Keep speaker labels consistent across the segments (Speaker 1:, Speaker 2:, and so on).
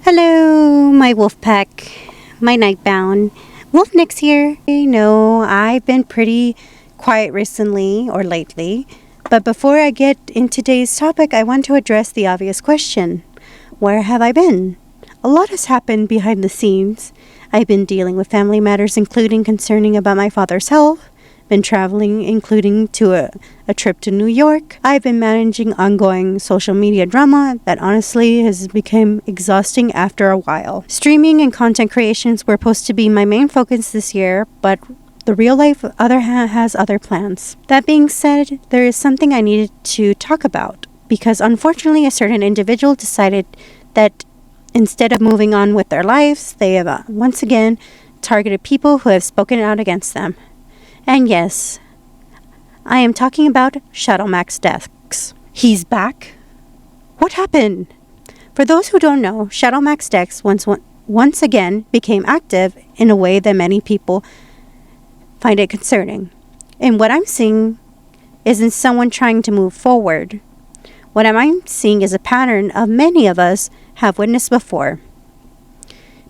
Speaker 1: Hello, my wolf pack, my Nightbound. Wolfynix here. I know I've been pretty quiet recently or lately, but before I get into today's topic, I want to address the obvious question. Where have I been? A lot has happened behind the scenes. I've been dealing with family matters, including concerning about my father's health. Been traveling, including to a trip to New York. I've been managing ongoing social media drama that honestly has become exhausting after a while. Streaming and content creations were supposed to be my main focus this year, but the real life has other plans. That being said, there is something I needed to talk about, because unfortunately a certain individual decided that instead of moving on with their lives, they have once again targeted people who have spoken out against them. And yes, I am talking about ShadowMaxdex. He's back? What happened? For those who don't know, ShadowMaxdex once again became active in a way that many people find it concerning. And what I'm seeing isn't someone trying to move forward. What I'm seeing is a pattern of many of us have witnessed before.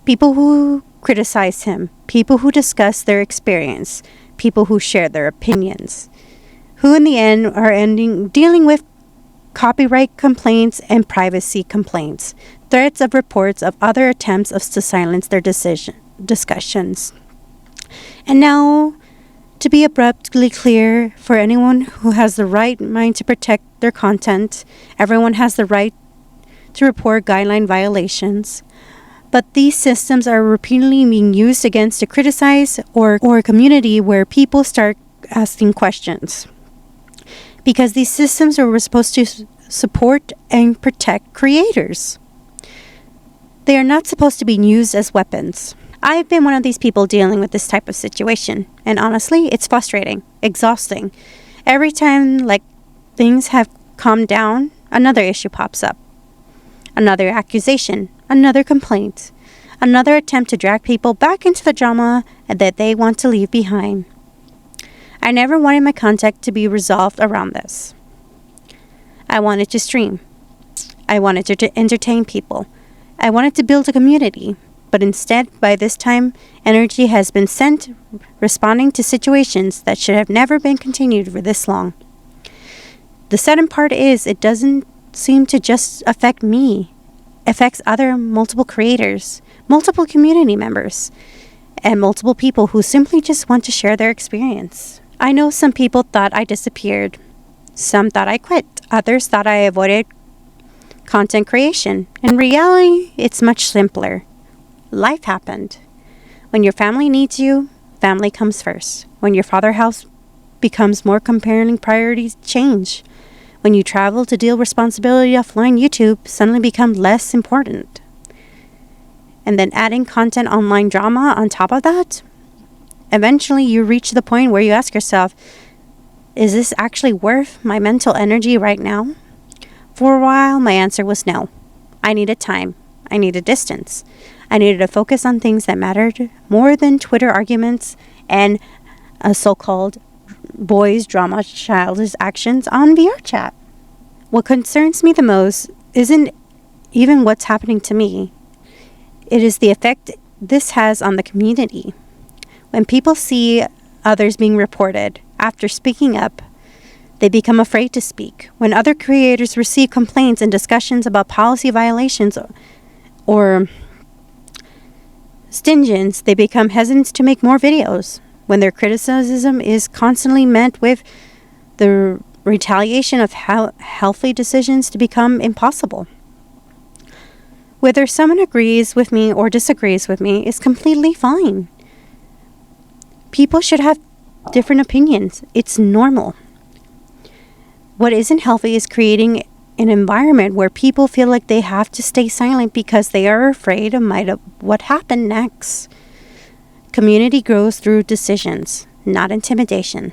Speaker 1: People who criticize him, people who discuss their experience, people who share their opinions, who in the end are dealing with copyright complaints and privacy complaints, threats of reports of other attempts to silence their discussions. And now, to be abruptly clear, for anyone who has the right mind to protect their content, everyone has the right to report guideline violations. But these systems are repeatedly being used against to criticize or a community where people start asking questions. Because these systems were supposed to support and protect creators. They are not supposed to be used as weapons. I've been one of these people dealing with this type of situation. And honestly, it's frustrating, exhausting. Every time things have calmed down, another issue pops up. Another accusation, another complaint, another attempt to drag people back into the drama that they want to leave behind. I never wanted my content to be resolved around this. I wanted to stream. I wanted to entertain people. I wanted to build a community. But instead, by this time, energy has been sent responding to situations that should have never been continued for this long. The sudden part is it doesn't seem to just affect me. It affects other multiple creators, multiple community members, and multiple people who simply just want to share their experience. I know some people thought I disappeared. Some thought I quit. Others thought I avoided content creation. In reality, it's much simpler. Life happened. When your family needs you, family comes first. When your father's house becomes more compelling, priorities change. When you travel to deal responsibility offline, YouTube suddenly becomes less important. And then adding content online drama on top of that, eventually you reach the point where you ask yourself, is this actually worth my mental energy right now? For a while, my answer was no. I needed time. I needed distance. I needed to focus on things that mattered more than Twitter arguments and a so-called boys drama childish actions on VR chat. What concerns me the most isn't even what's happening to me. It is the effect this has on the community. When people see others being reported after speaking up, they become afraid to speak. When other creators receive complaints and discussions about policy violations or stinginess, they become hesitant to make more videos. When their criticism is constantly met with the retaliation of healthy decisions to become impossible. Whether someone agrees with me or disagrees with me is completely fine. People should have different opinions. It's normal. What isn't healthy is creating an environment where people feel like they have to stay silent because they are afraid of what happened next. Community grows through decisions, not intimidation,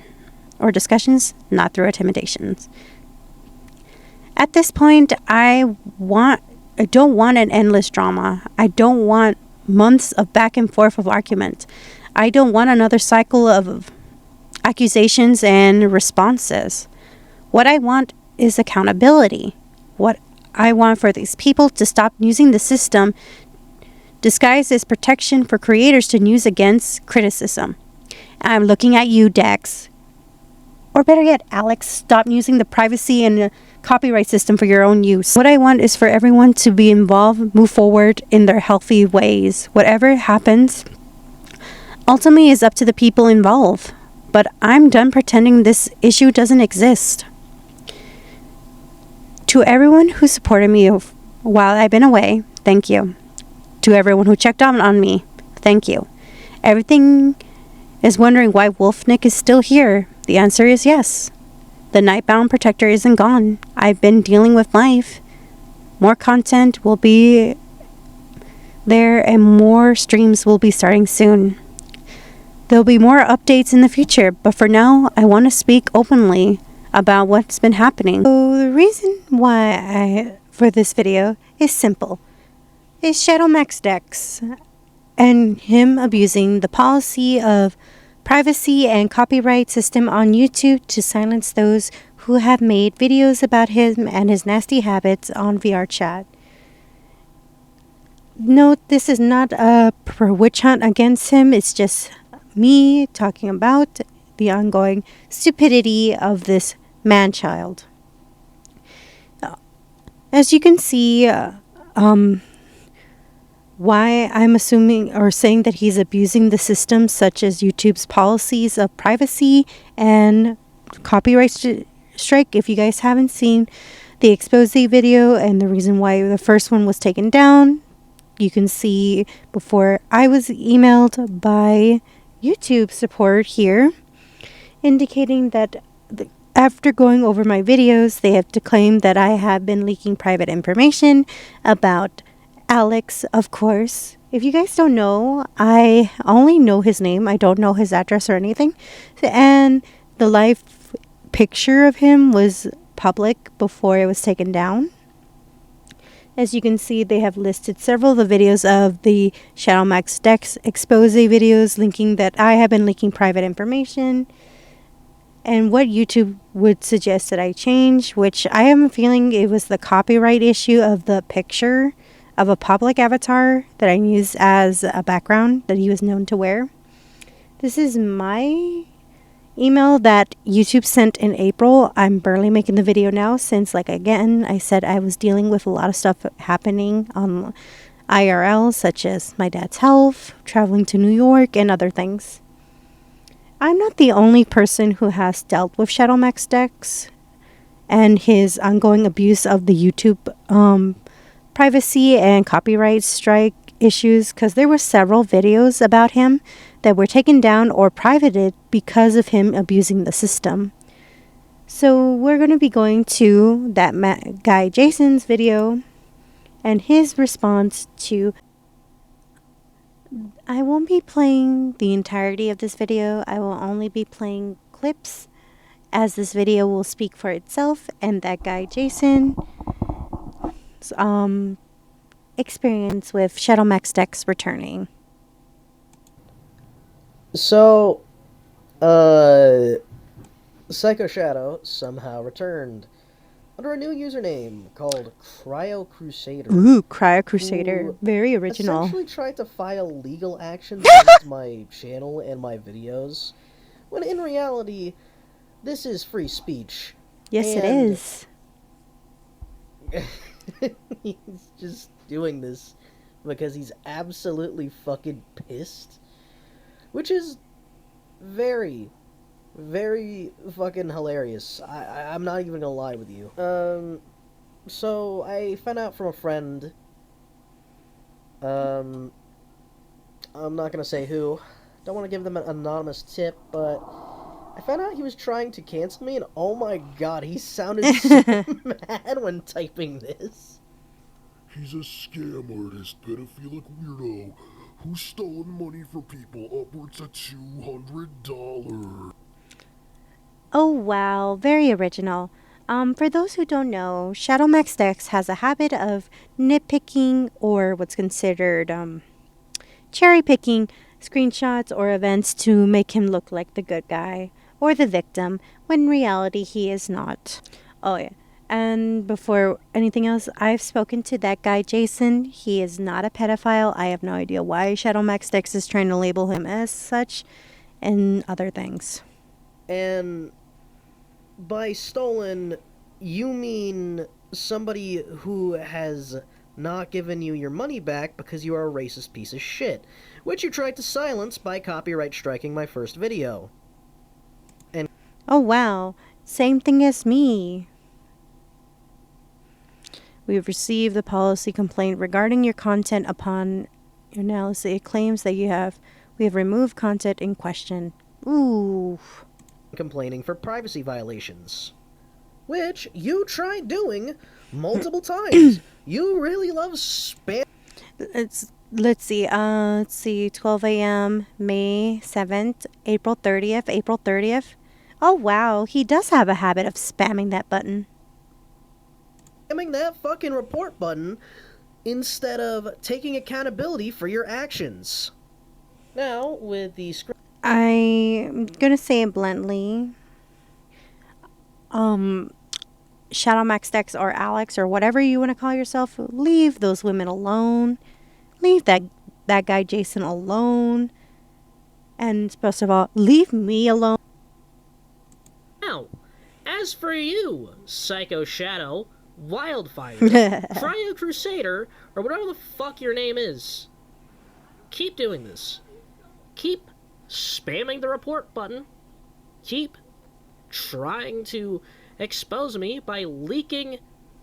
Speaker 1: or discussions, not through intimidations. At this point, I don't want an endless drama. I don't want months of back and forth of argument. I don't want another cycle of accusations and responses. What I want is accountability. What I want for these people to stop using the system disguised as protection for creators to use against criticism. I'm looking at you, Dex. Or better yet, Alex, stop using the privacy and copyright system for your own use. What I want is for everyone to be involved, move forward in their healthy ways. Whatever happens, ultimately is up to the people involved. But I'm done pretending this issue doesn't exist. To everyone who supported me while I've been away, thank you. To everyone who checked on me, thank you. Everything is wondering why Wolfynix is still here. The answer is yes. The Nightbound Protector isn't gone. I've been dealing with life. More content will be there and more streams will be starting soon. There'll be more updates in the future, but for now, I want to speak openly about what's been happening. So the reason why for this video is simple. Is ShadowMaxdex and him abusing the policy of privacy and copyright system on YouTube to silence those who have made videos about him and his nasty habits on VR chat. Note, this is not a witch hunt against him. It's just me talking about the ongoing stupidity of this man-child. As you can see, why I'm assuming or saying that he's abusing the system, such as YouTube's policies of privacy and copyright strike. If you guys haven't seen the expose video and the reason why the first one was taken down, you can see before I was emailed by YouTube support here, indicating that after going over my videos, they have claimed that I have been leaking private information about Alex, of course. If you guys don't know, I only know his name. I don't know his address or anything. And the live picture of him was public before it was taken down. As you can see, they have listed several of the videos of the ShadowMaxdex expose videos linking that I have been leaking private information and what YouTube would suggest that I change, which I am feeling it was the copyright issue of the picture of a public avatar that I used as a background that he was known to wear. This is my email that YouTube sent in April. I'm barely making the video now since, like, again, I said I was dealing with a lot of stuff happening on IRL, such as my dad's health, traveling to New York, and other things. I'm not the only person who has dealt with ShadowMaxdex and his ongoing abuse of the YouTube privacy and copyright strike issues, because there were several videos about him that were taken down or privated because of him abusing the system. So we're going to be going to that guy Jason's video and his response to... I won't be playing the entirety of this video. I will only be playing clips, as this video will speak for itself and that guy Jason experience with ShadowMaxdex returning.
Speaker 2: So, Psycho Shadow somehow returned under a new username called Cryo Crusader.
Speaker 1: Ooh, Cryo Crusader. Very original.
Speaker 2: Essentially tried to file legal actions against my channel and my videos, when in reality, this is free speech.
Speaker 1: Yes, it is.
Speaker 2: He's just doing this because he's absolutely fucking pissed. Which is very, very fucking hilarious. I'm not even gonna lie with you. So I found out from a friend. I'm not gonna say who. Don't want to give them an anonymous tip, but I found out he was trying to cancel me, and oh my god, he sounded so mad when typing this.
Speaker 3: He's a scam artist, pedophilic weirdo, who's stolen money from people upwards of $200.
Speaker 1: Oh wow, very original. For those who don't know, ShadowMaxdex has a habit of nitpicking or what's considered cherry picking screenshots or events to make him look like the good guy or the victim, when in reality he is not. Oh yeah. And before anything else, I've spoken to that guy, Jason. He is not a pedophile. I have no idea why ShadowMaxDex is trying to label him as such and other things.
Speaker 2: And by stolen, you mean somebody who has not given you your money back because you are a racist piece of shit, which you tried to silence by copyright striking my first video. And
Speaker 1: oh wow, same thing as me. We have received the policy complaint regarding your content. Upon your analysis, it claims that we have removed content in question. Ooh.
Speaker 2: complaining for privacy violations, which you tried doing multiple times. You really love spam.
Speaker 1: Let's see, 12 a.m., May 7th, April 30th. Oh, wow, he does have a habit of spamming that button.
Speaker 2: Spamming that fucking report button instead of taking accountability for your actions. Now, with the script,
Speaker 1: I'm gonna say it bluntly. ShadowMaxDex or Alex or whatever you want to call yourself, leave those women alone. Leave that guy Jason alone. And first of all, leave me alone.
Speaker 4: Now, as for you, Psycho Shadow, Wildfire, Cryo Crusader, or whatever the fuck your name is, keep doing this. Keep spamming the report button. Keep trying to expose me by leaking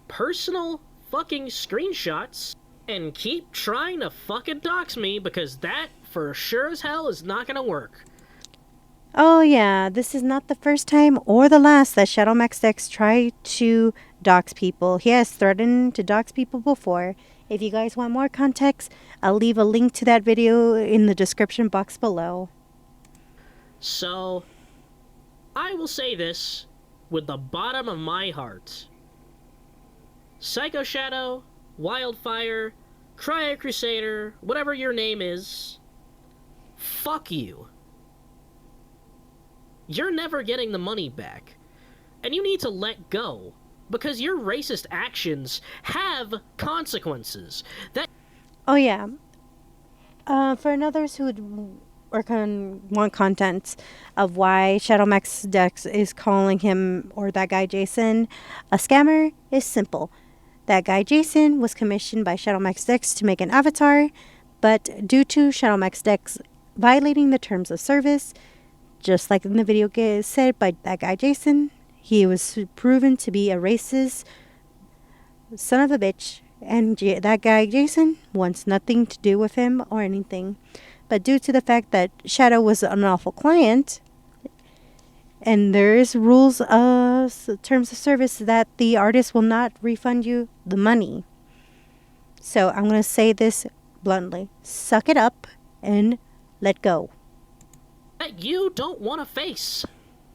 Speaker 4: personal fucking screenshots. And keep trying to fucking dox me, because that, for sure as hell, is not gonna work.
Speaker 1: Oh yeah, this is not the first time or the last that ShadowMaxDex tried to dox people. He has threatened to dox people before. If you guys want more context, I'll leave a link to that video in the description box below.
Speaker 4: So, I will say this with the bottom of my heart. Psycho Shadow, Wildfire, Cryo Crusader, whatever your name is, fuck you. You're never getting the money back. And you need to let go, because your racist actions have consequences.
Speaker 1: Oh yeah. For others who want content of why ShadowMaxDex is calling him or that guy Jason a scammer is simple. That guy Jason was commissioned by ShadowMaxDex to make an avatar, but due to ShadowMaxDex violating the terms of service, just like in the video said by that guy Jason, he was proven to be a racist son of a bitch, and that guy Jason wants nothing to do with him or anything. But due to the fact that Shadow was an awful client, and there is rules of terms of service that the artist will not refund you the money. So I'm going to say this bluntly. Suck it up and let go.
Speaker 4: That you don't want to face.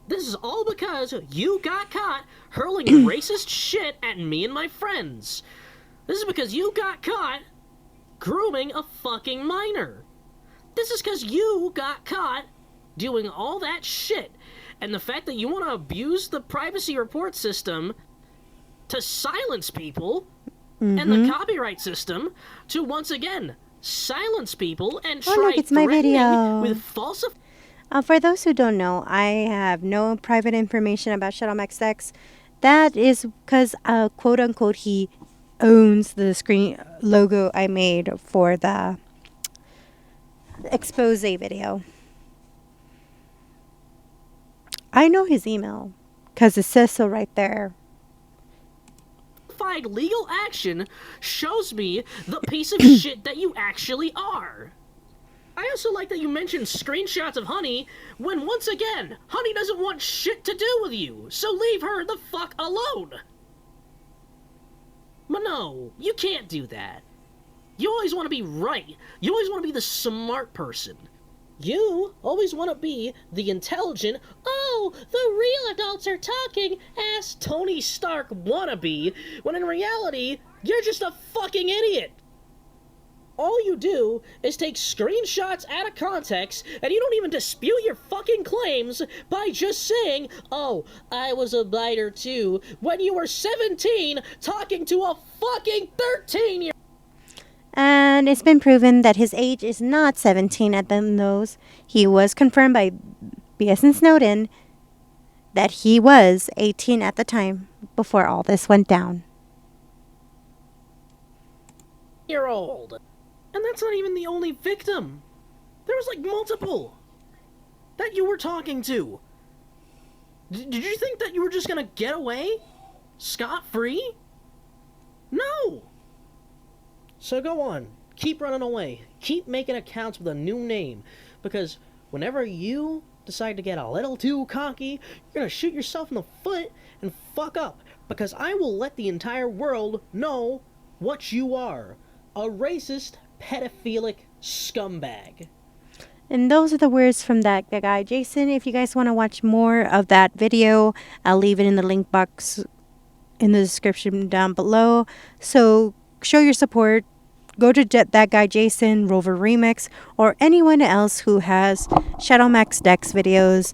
Speaker 4: This is all because you got caught hurling racist shit at me and my friends. This is because you got caught grooming a fucking minor. This is because you got caught doing all that shit. And the fact that you want to abuse the privacy report system to silence people, and the copyright system to once again silence people and try
Speaker 1: look, it's my video.
Speaker 4: with false.
Speaker 1: For those who don't know, I have no private information about ShadowMaxDex. That is because, quote unquote, he owns the screen logo I made for the expose video. I know his email because it says so right there.
Speaker 4: Legal action shows me the piece of shit that you actually are. I also like that you mentioned screenshots of Honey when, once again, Honey doesn't want shit to do with you, so leave her the fuck alone. But no, you can't do that. You always want to be right. You always want to be the smart person. You always want to be the intelligent, oh, the real adults are talking, ass Tony Stark wannabe, when in reality, you're just a fucking idiot. all you do is take screenshots out of context, and you don't even dispute your fucking claims by just saying, oh, I was a biter too, when you were 17 talking to a fucking 13-year-old.
Speaker 1: And it's been proven that his age is not 17 at the nose. He was confirmed by BS and Snowden that he was 18 at the time before all this went down.
Speaker 4: And that's not even the only victim. There was like multiple that you were talking to. Did you think that you were just gonna get away scot-free? No. So go on, keep running away, keep making accounts with a new name, because whenever you decide to get a little too cocky, you're gonna shoot yourself in the foot and fuck up, because I will let the entire world know what you are. A racist, pedophilic scumbag.
Speaker 1: And those are the words from that guy, Jason. If you guys want to watch more of that video, I'll leave it in the link box in the description down below. So show your support. Go to that guy, Jason, Rover Remix, or anyone else who has ShadowMaxdex videos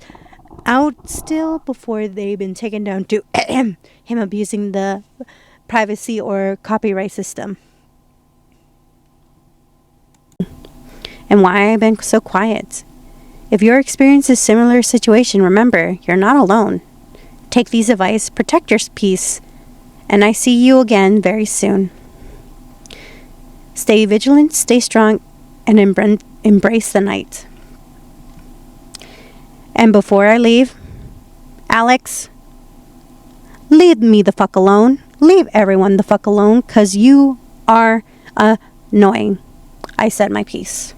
Speaker 1: out still before they've been taken down to him abusing the privacy or copyright system. And why I've been so quiet. If your experience is similar situation, remember, you're not alone. Take these advice, protect your peace, and I see you again very soon. Stay vigilant, stay strong, and embrace the night. And before I leave, Alex, leave me the fuck alone. Leave everyone the fuck alone, because you are annoying. I said my piece.